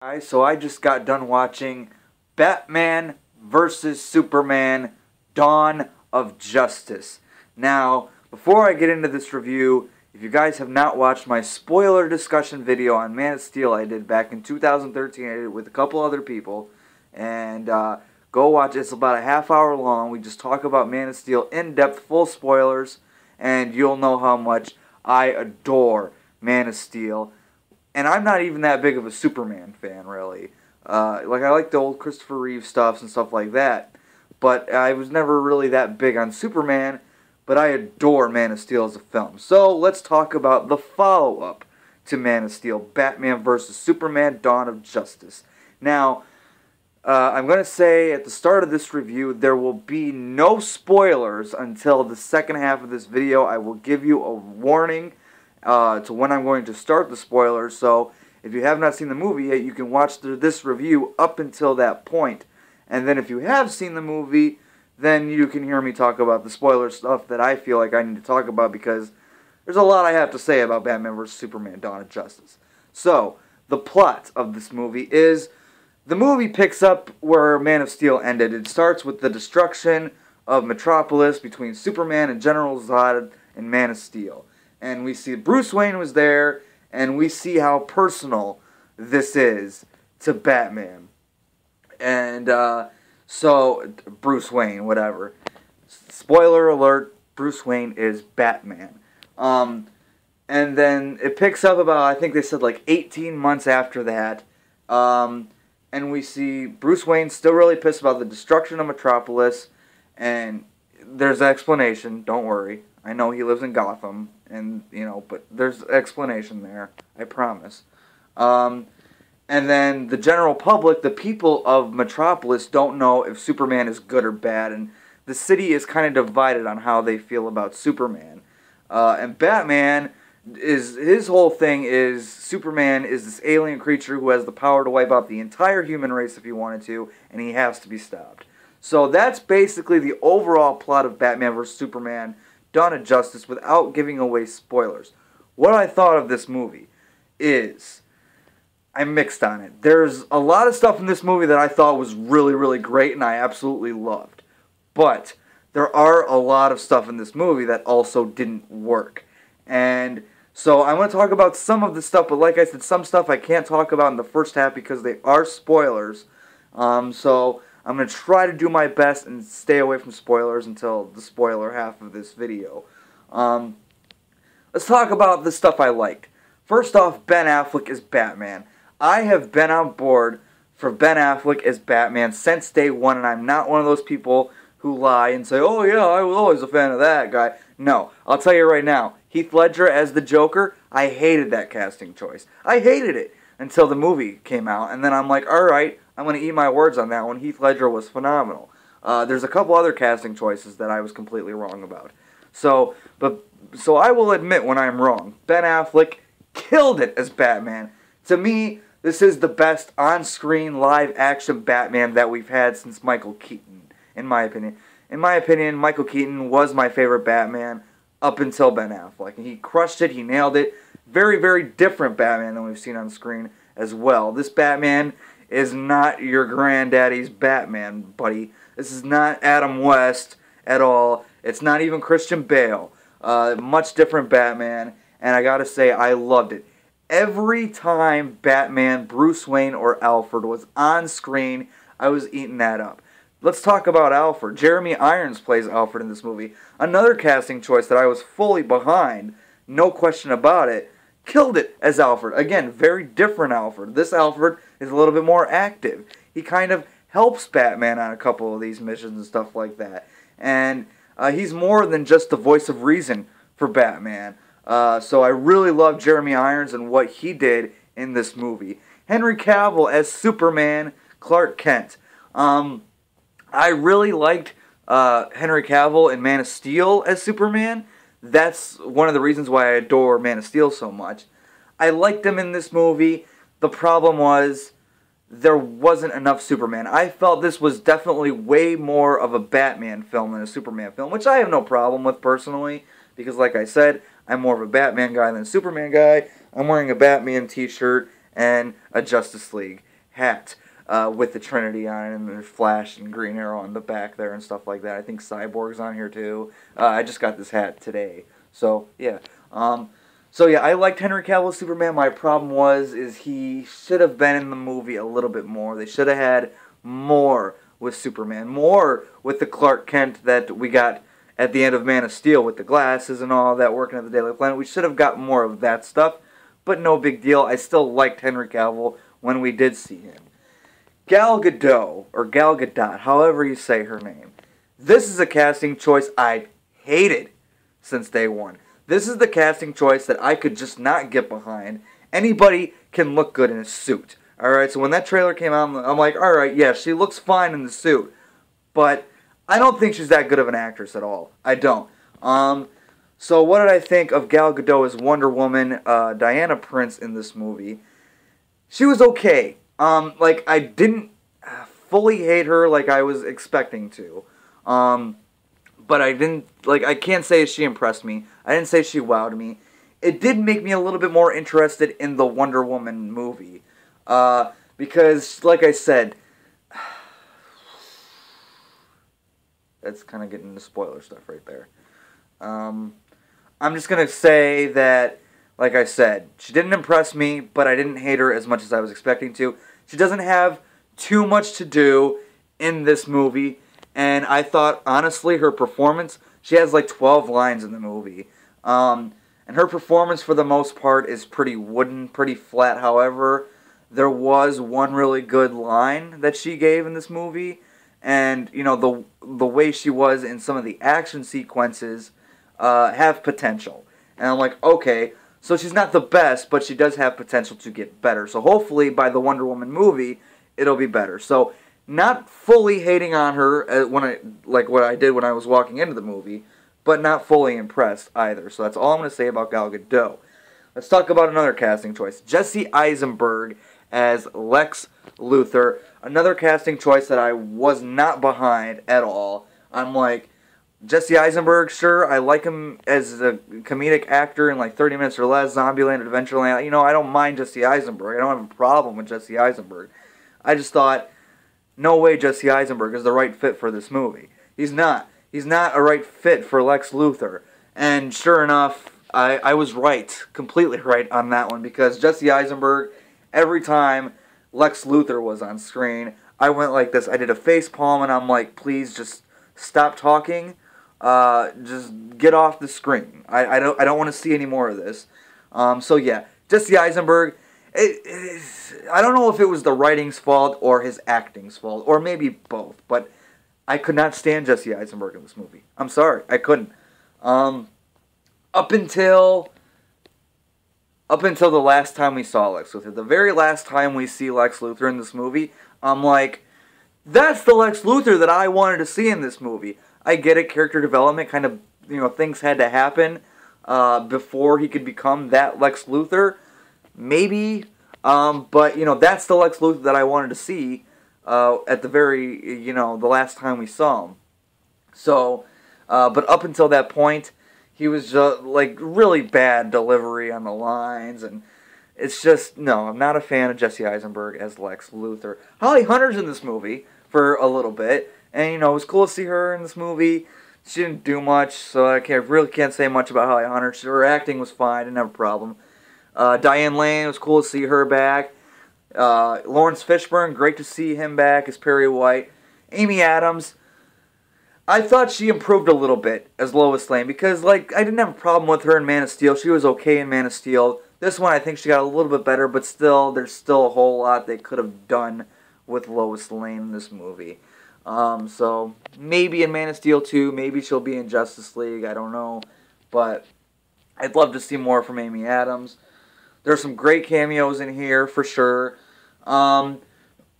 Guys, so I just got done watching Batman vs. Superman Dawn of Justice. Now, before I get into this review, if you guys have not watched my spoiler discussion video on Man of Steel I did back in 2013, I did it with a couple other people, and go watch it. It's about a half hour long. We just talk about Man of Steel in depth, full spoilers, and you'll know how much I adore Man of Steel. And I'm not even that big of a Superman fan, really. I like the old Christopher Reeve stuff and stuff like that. But I was never really that big on Superman. But I adore Man of Steel as a film. So let's talk about the follow-up to Man of Steel, Batman vs. Superman, Dawn of Justice. Now, I'm going to say at the start of this review, there will be no spoilers until the second half of this video. I will give you a warning to when I'm going to start the spoilers, so if you have not seen the movie yet, you can watch this review up until that point. And then if you have seen the movie, then you can hear me talk about the spoiler stuff that I feel like I need to talk about, because there's a lot I have to say about Batman vs. Superman Dawn of Justice. So, the plot of this movie is, the movie picks up where Man of Steel ended. It starts with the destruction of Metropolis between Superman and General Zod and Man of Steel. And we see Bruce Wayne was there, and we see how personal this is to Batman. And so, Bruce Wayne, whatever. Spoiler alert, Bruce Wayne is Batman. And then it picks up about, I think they said like 18 months after that. And we see Bruce Wayne still really pissed about the destruction of Metropolis. And there's an explanation, don't worry. I know he lives in Gotham, and but there's explanation there, I promise. And then the general public, the people of Metropolis, don't know if Superman is good or bad, and the city is kind of divided on how they feel about Superman. And Batman, his whole thing is Superman is this alien creature who has the power to wipe out the entire human race if he wanted to, and he has to be stopped. So that's basically the overall plot of Batman vs. Superman Dawn of Justice, without giving away spoilers. What I thought of this movie is, I'm mixed on it. There's a lot of stuff in this movie that I thought was really, really great and I absolutely loved. But there are a lot of stuff in this movie that also didn't work. And so I want to talk about some of the stuff, but like I said, some stuff I can't talk about in the first half because they are spoilers. So I'm going to try to do my best and stay away from spoilers until the spoiler half of this video. Let's talk about the stuff I liked. First off, Ben Affleck is Batman. I have been on board for Ben Affleck as Batman since day one, and I'm not one of those people who lie and say, oh yeah, I was always a fan of that guy. No, I'll tell you right now, Heath Ledger as the Joker, I hated that casting choice. I hated it until the movie came out, and then I'm like, alright, I'm going to eat my words on that one. Heath Ledger was phenomenal. There's a couple other casting choices that I was completely wrong about. So I will admit when I'm wrong. Ben Affleck killed it as Batman. To me, this is the best on-screen live-action Batman that we've had since Michael Keaton, in my opinion. In my opinion, Michael Keaton was my favorite Batman up until Ben Affleck. And he crushed it, he nailed it. Very, very different Batman than we've seen on screen as well. This Batman is not your granddaddy's Batman, buddy. This is not Adam West at all. It's not even Christian Bale. Much different Batman, and I gotta say, I loved it. Every time Batman, Bruce Wayne, or Alfred was on screen, I was eating that up. Let's talk about Alfred. Jeremy Irons plays Alfred in this movie. Another casting choice that I was fully behind, no question about it. Killed it as Alfred. Again, very different Alfred. This Alfred is a little bit more active. He kind of helps Batman on a couple of these missions and stuff like that. And he's more than just the voice of reason for Batman. So I really love Jeremy Irons and what he did in this movie. Henry Cavill as Superman, Clark Kent. I really liked Henry Cavill in Man of Steel as Superman. That's one of the reasons why I adore Man of Steel so much. I liked him in this movie. The problem was there wasn't enough Superman. I felt this was definitely way more of a Batman film than a Superman film, which I have no problem with personally, because like I said, I'm more of a Batman guy than a Superman guy. I'm wearing a Batman t-shirt and a Justice League hat with the Trinity on it, and there's Flash and Green Arrow on the back there and stuff like that. I think Cyborg's on here too. I just got this hat today, so yeah. So yeah, I liked Henry Cavill's Superman. My problem is he should have been in the movie a little bit more. They should have had more with Superman, more with the Clark Kent that we got at the end of Man of Steel with the glasses and all that, working at the Daily Planet. We should have got more of that stuff, but no big deal. I still liked Henry Cavill when we did see him. Gal Gadot, or Gal Gadot, however you say her name. This is a casting choice I hated since day one. This is the casting choice that I could just not get behind. Anybody can look good in a suit. Alright, so when that trailer came out, I'm like, alright, yeah, she looks fine in the suit. But I don't think she's that good of an actress at all. I don't. So what did I think of Gal Gadot as Wonder Woman, Diana Prince in this movie? She was okay. Like, I didn't fully hate her like I was expecting to. But I didn't, like, I can't say she impressed me. I didn't say she wowed me. It did make me a little bit more interested in the Wonder Woman movie. Because, like I said, that's kind of getting into spoiler stuff right there. I'm just going to say that, like I said, she didn't impress me, but I didn't hate her as much as I was expecting to. She doesn't have too much to do in this movie. And I thought, honestly, her performance, she has like 12 lines in the movie. And her performance, for the most part, is pretty wooden, pretty flat. However, there was one really good line that she gave in this movie. And, you know, the way she was in some of the action sequences have potential. And I'm like, okay, so she's not the best, but she does have potential to get better. So hopefully, by the Wonder Woman movie, it'll be better. So, not fully hating on her like what I did when I was walking into the movie, but not fully impressed either. So that's all I'm going to say about Gal Gadot. Let's talk about another casting choice. Jesse Eisenberg as Lex Luthor. Another casting choice that I was not behind at all. I'm like, Jesse Eisenberg, sure, I like him as a comedic actor in like 30 Minutes or Less, Zombieland, Adventureland. You know, I don't mind Jesse Eisenberg. I don't have a problem with Jesse Eisenberg. I just thought, no way Jesse Eisenberg is the right fit for this movie. He's not. He's not a right fit for Lex Luthor. And sure enough, I was right. Completely right on that one. Because Jesse Eisenberg, every time Lex Luthor was on screen, I went like this. I did a face palm and I'm like, please just stop talking. Just get off the screen. I don't want to see any more of this. So yeah, Jesse Eisenberg, I don't know if it was the writing's fault or his acting's fault, or maybe both, but I could not stand Jesse Eisenberg in this movie. I'm sorry, I couldn't. Up until the last time we saw Lex Luthor, the very last time we see Lex Luthor in this movie, I'm like, that's the Lex Luthor that I wanted to see in this movie. I get it, character development, kind of, you know, things had to happen before he could become that Lex Luthor. Maybe, but, you know, that's the Lex Luthor that I wanted to see at the very, you know, the last time we saw him. So, but up until that point, he was just, like, really bad delivery on the lines, and it's just, no, I'm not a fan of Jesse Eisenberg as Lex Luthor. Holly Hunter's in this movie for a little bit, and, you know, it was cool to see her in this movie. She didn't do much, so I really can't say much about Holly Hunter. Her acting was fine, didn't have a problem. Diane Lane, it was cool to see her back. Lawrence Fishburne, great to see him back as Perry White. Amy Adams, I thought she improved a little bit as Lois Lane, because, like, I didn't have a problem with her in Man of Steel. She was okay in Man of Steel. This one, I think she got a little bit better, but still, there's still a whole lot they could have done with Lois Lane in this movie. So, maybe in Man of Steel 2, maybe she'll be in Justice League, I don't know. But I'd love to see more from Amy Adams. There's some great cameos in here, for sure. I'm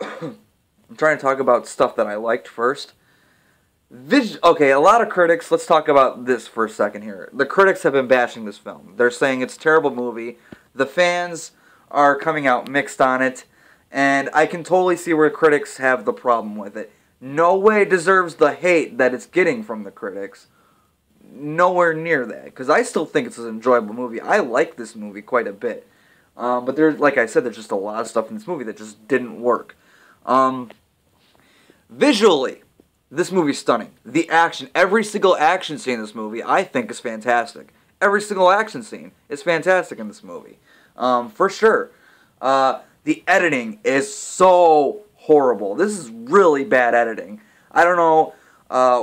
trying to talk about stuff that I liked first. Okay, a lot of critics, let's talk about this for a second here. The critics have been bashing this film. They're saying it's a terrible movie. The fans are coming out mixed on it. And I can totally see where critics have the problem with it. No way it deserves the hate that it's getting from the critics. Nowhere near that. Because I still think it's an enjoyable movie. I like this movie quite a bit. But there's, like I said, there's just a lot of stuff in this movie that just didn't work. Visually, this movie's stunning. The action, every single action scene in this movie, I think is fantastic. Every single action scene is fantastic in this movie. For sure. The editing is so horrible. This is really bad editing. I don't know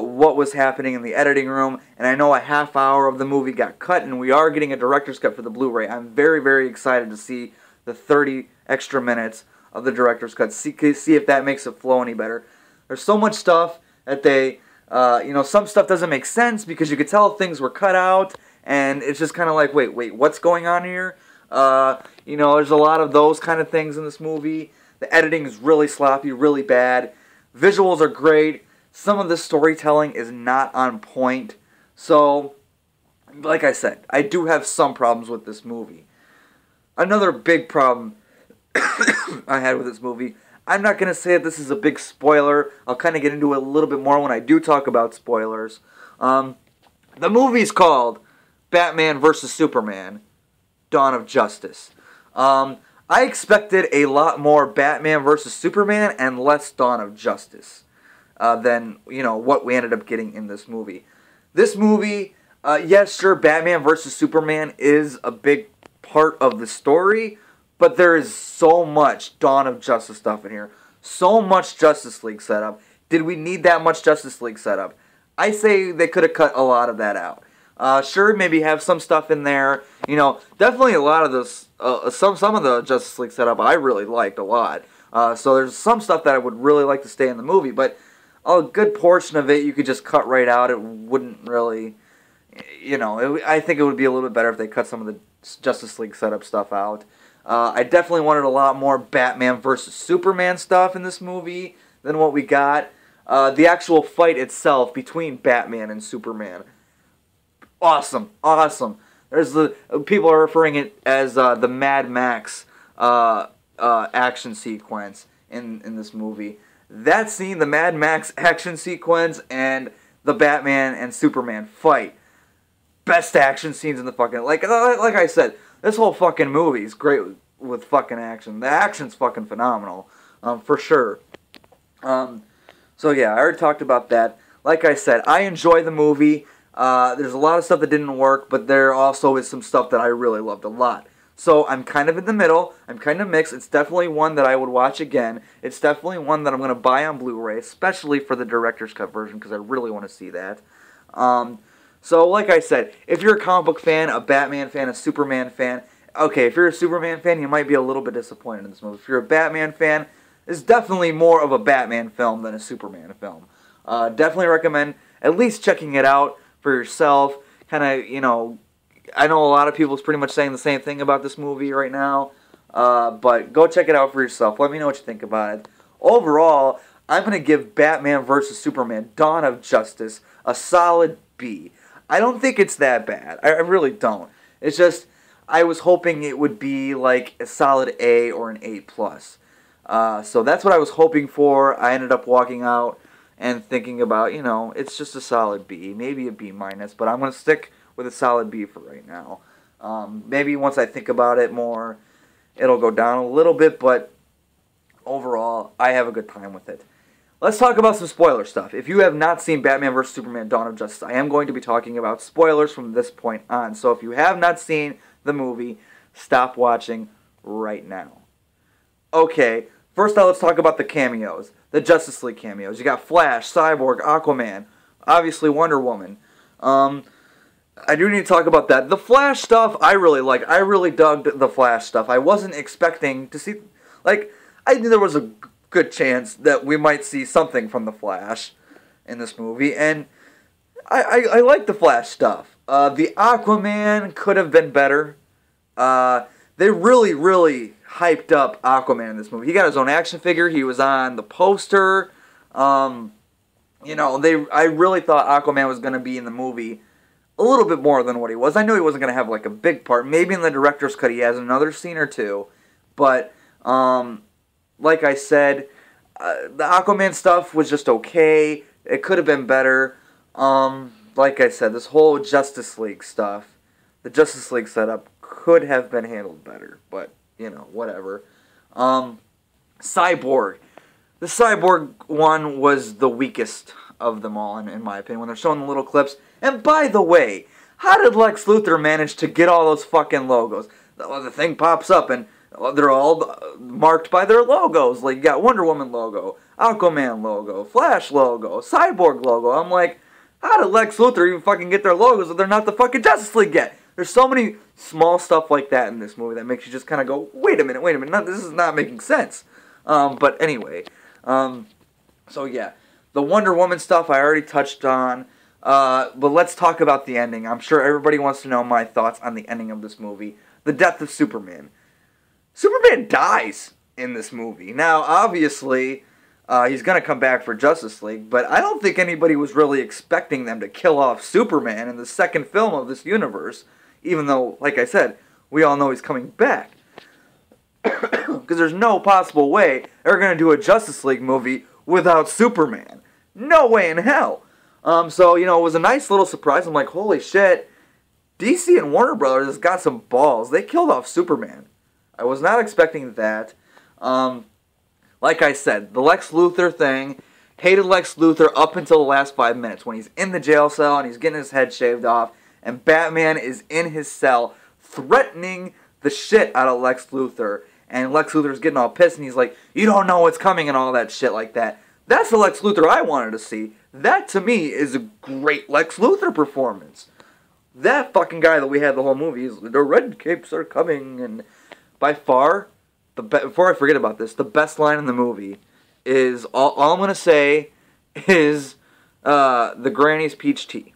what was happening in the editing room, and I know a half hour of the movie got cut, and we are getting a director's cut for the Blu-ray. I'm very, very excited to see the 30 extra minutes of the director's cut. See if that makes it flow any better. There's so much stuff that they, some stuff doesn't make sense because you could tell things were cut out, and it's just kind of like, wait, what's going on here? There's a lot of those kind of things in this movie. The editing is really sloppy, really bad. Visuals are great. Some of the storytelling is not on point. So, like I said, I do have some problems with this movie. Another big problem I had with this movie, I'm not going to say that this is a big spoiler. I'll kind of get into it a little bit more when I do talk about spoilers. The movie's called Batman vs. Superman, Dawn of Justice. I expected a lot more Batman vs. Superman and less Dawn of Justice than, what we ended up getting in this movie. This movie, yes, sure, Batman vs. Superman is a big part of the story, but there is so much Dawn of Justice stuff in here. So much Justice League setup. Did we need that much Justice League setup? I say they could have cut a lot of that out. Sure, maybe have some stuff in there. Definitely a lot of this, some of the Justice League setup I really liked a lot. So there's some stuff that I would really like to stay in the movie, but a good portion of it you could just cut right out. It wouldn't really, I think it would be a little bit better if they cut some of the Justice League setup stuff out. I definitely wanted a lot more Batman versus Superman stuff in this movie than what we got. The actual fight itself between Batman and Superman, awesome. There's people are referring it as the Mad Max action sequence in this movie. That scene, the Mad Max action sequence, and the Batman and Superman fight, best action scenes in the fucking, like I said, this whole fucking movie is great with fucking action. The action's fucking phenomenal, for sure. So yeah, I already talked about that. Like I said, I enjoy the movie. There's a lot of stuff that didn't work, but there also is some stuff that I really loved a lot. So I'm kind of in the middle. I'm kind of mixed. It's definitely one that I would watch again. It's definitely one that I'm going to buy on Blu-ray, especially for the director's cut version, because I really want to see that. So like I said, if you're a comic book fan, a Batman fan, a Superman fan, okay, if you're a Superman fan, you might be a little bit disappointed in this movie. If you're a Batman fan, it's definitely more of a Batman film than a Superman film. Definitely recommend at least checking it out for yourself. Kind of, I know a lot of people is pretty much saying the same thing about this movie right now. But go check it out for yourself. Let me know what you think about it. Overall, I'm going to give Batman vs. Superman, Dawn of Justice, a solid B. I don't think it's that bad. I really don't. It's just, I was hoping it would be like a solid A or an A+. So that's what I was hoping for. I ended up walking out and thinking about, it's just a solid B, maybe a B-, but I'm going to stick with a solid B for right now. Maybe once I think about it more, it'll go down a little bit, but overall, I have a good time with it. Let's talk about some spoiler stuff. If you have not seen Batman vs. Superman, Dawn of Justice, I am going to be talking about spoilers from this point on. So if you have not seen the movie, stop watching right now. Okay, first let's talk about the cameos. The Justice League cameos. You got Flash, Cyborg, Aquaman, obviously Wonder Woman. I do need to talk about that. The Flash stuff, I really like. I really dug the Flash stuff. I wasn't expecting to see, I knew there was a good chance that we might see something from the Flash in this movie, and I like the Flash stuff. The Aquaman could have been better. They really, really hyped up Aquaman in this movie. He got his own action figure. He was on the poster. I really thought Aquaman was going to be in the movie a little bit more than what he was. I knew he wasn't going to have a big part. Maybe in the director's cut he has another scene or two. But, like I said, the Aquaman stuff was just okay. It could have been better. Like I said, this whole Justice League stuff, the Justice League setup could have been handled better. But you know, whatever. Cyborg. The Cyborg one was the weakest of them all, in my opinion, when they're showing the little clips. And by the way, how did Lex Luthor manage to get all those fucking logos? The thing pops up and they're all marked by their logos. Like, you got Wonder Woman logo, Aquaman logo, Flash logo, Cyborg logo. I'm like, how did Lex Luthor even fucking get their logos if they're not the fucking Justice League yet? There's so many small stuff like that in this movie that makes you just kind of go, wait a minute, no, this is not making sense. But anyway, so yeah, the Wonder Woman stuff I already touched on. But let's talk about the ending. I'm sure everybody wants to know my thoughts on the ending of this movie. The death of Superman. Superman dies in this movie. Now, obviously, he's going to come back for Justice League, but I don't think anybody was really expecting them to kill off Superman in the second film of this universe, even though, like I said, we all know he's coming back. Because there's no possible way they're going to do a Justice League movie without Superman. No way in hell. So, you know, it was a nice little surprise. I'm like, holy shit, DC and Warner Brothers has got some balls. They killed off Superman. I was not expecting that. Like I said, the Lex Luthor thing, hated Lex Luthor up until the last 5 minutes when he's in the jail cell and he's getting his head shaved off and Batman is in his cell threatening the shit out of Lex Luthor, and Lex Luthor's getting all pissed and he's like, you don't know what's coming and all that shit like that. That's the Lex Luthor I wanted to see. That, to me, is a great Lex Luthor performance. That fucking guy that we had the whole movie is, the red capes are coming, and by far, before I forget about this, the best line in the movie is, all I'm going to say is, the Granny's Peach Tea.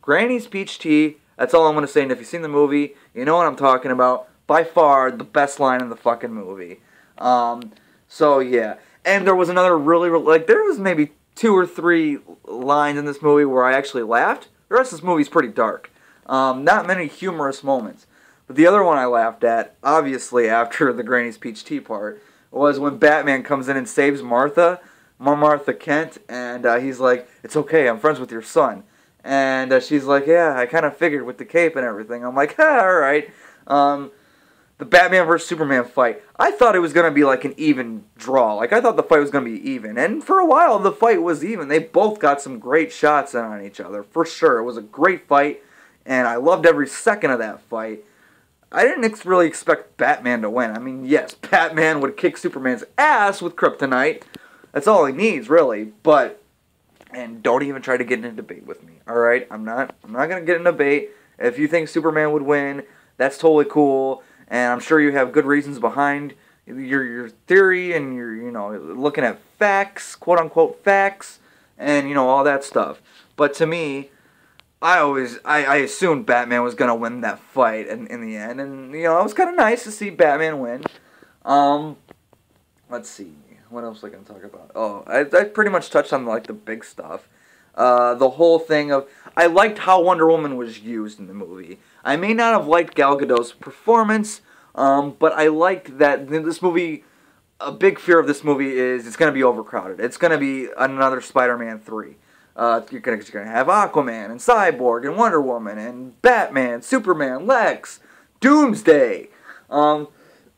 Granny's Peach Tea, that's all I'm going to say, and if you've seen the movie, you know what I'm talking about. By far, the best line in the fucking movie. So, yeah. And there was another really, like, there was maybe 2 or 3 lines in this movie where I actually laughed. The rest of this movie's pretty dark. Not many humorous moments. But the other one I laughed at, obviously after the Granny's Peach Tea part, was when Batman comes in and saves Martha Kent, and he's like, it's okay, I'm friends with your son. And she's like, yeah, I kind of figured with the cape and everything. I'm like, alright. The Batman vs. Superman fight, I thought it was going to be like an even draw. Like, I thought the fight was going to be even. And for a while, the fight was even. They both got some great shots in on each other, for sure. It was a great fight, and I loved every second of that fight. I didn't really expect Batman to win. I mean, yes, Batman would kick Superman's ass with kryptonite. That's all he needs, really. But, and don't even try to get in a debate with me, alright? I'm not going to get in a debate. If you think Superman would win, that's totally cool. And I'm sure you have good reasons behind your theory, and you're, you know, looking at facts, quote-unquote facts, and, you know, all that stuff. But to me, I assumed Batman was going to win that fight in the end. And, you know, it was kind of nice to see Batman win. Let's see. What else was I going to talk about? Oh, I pretty much touched on, like, the big stuff. The whole thing of, I liked how Wonder Woman was used in the movie. I may not have liked Gal Gadot's performance, but I liked that this movie, a big fear of this movie is it's going to be overcrowded. It's going to be another Spider-Man 3. You're going to have Aquaman and Cyborg and Wonder Woman and Batman, Superman, Lex, Doomsday.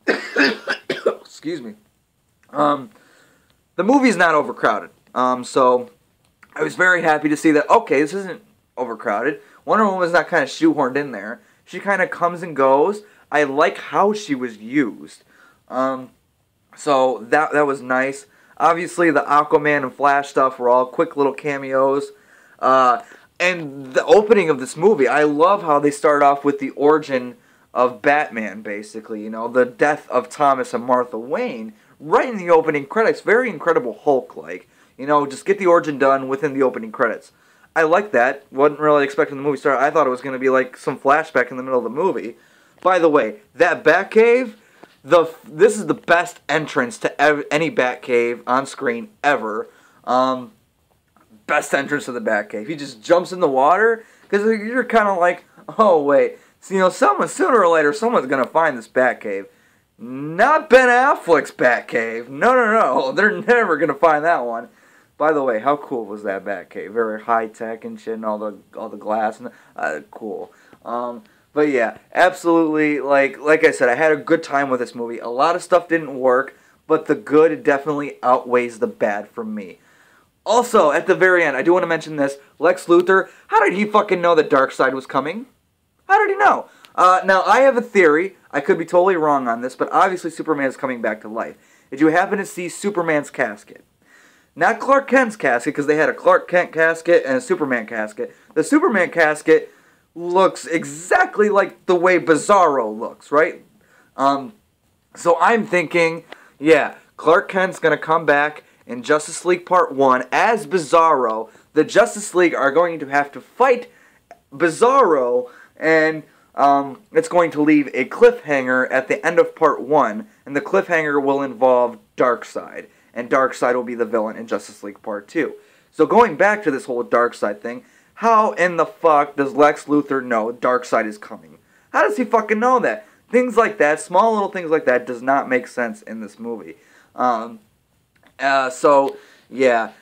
Excuse me. The movie's not overcrowded. So I was very happy to see that, okay, this isn't overcrowded. Wonder Woman was not kind of shoehorned in there. She kind of comes and goes. I like how she was used. So that was nice. Obviously, the Aquaman and Flash stuff were all quick little cameos. And the opening of this movie, I love how they start off with the origin of Batman, basically. You know, the death of Thomas and Martha Wayne right in the opening credits. Very Incredible Hulk-like. You know, just get the origin done within the opening credits. I like that. Wasn't really expecting the movie to start. I thought it was going to be like some flashback in the middle of the movie. By the way, that Batcave, this is the best entrance to any Batcave on screen ever. Best entrance to the Batcave. He just jumps in the water, because you're kind of like, oh wait, so, you know, sooner or later, someone's going to find this Batcave. Not Ben Affleck's Batcave. No. They're never going to find that one. By the way, how cool was that Batcave? Very high tech and shit, and all the glass and cool. But yeah, absolutely, like I said, I had a good time with this movie. A lot of stuff didn't work, but the good definitely outweighs the bad for me. Also, at the very end, I do want to mention this. Lex Luthor, how did he fucking know that Darkseid was coming? How did he know? Now, I have a theory. I could be totally wrong on this, but obviously Superman is coming back to life. Did you happen to see Superman's casket? Not Clark Kent's casket, because they had a Clark Kent casket and a Superman casket. The Superman casket looks exactly like the way Bizarro looks, right? So I'm thinking, yeah, Clark Kent's going to come back in Justice League Part 1 as Bizarro. The Justice League are going to have to fight Bizarro, and it's going to leave a cliffhanger at the end of Part 1, and the cliffhanger will involve Darkseid, and Darkseid will be the villain in Justice League Part 2. So going back to this whole Darkseid thing, how in the fuck does Lex Luthor know Darkseid is coming? How does he fucking know that? Things like that, small little things like that, does not make sense in this movie. So, yeah.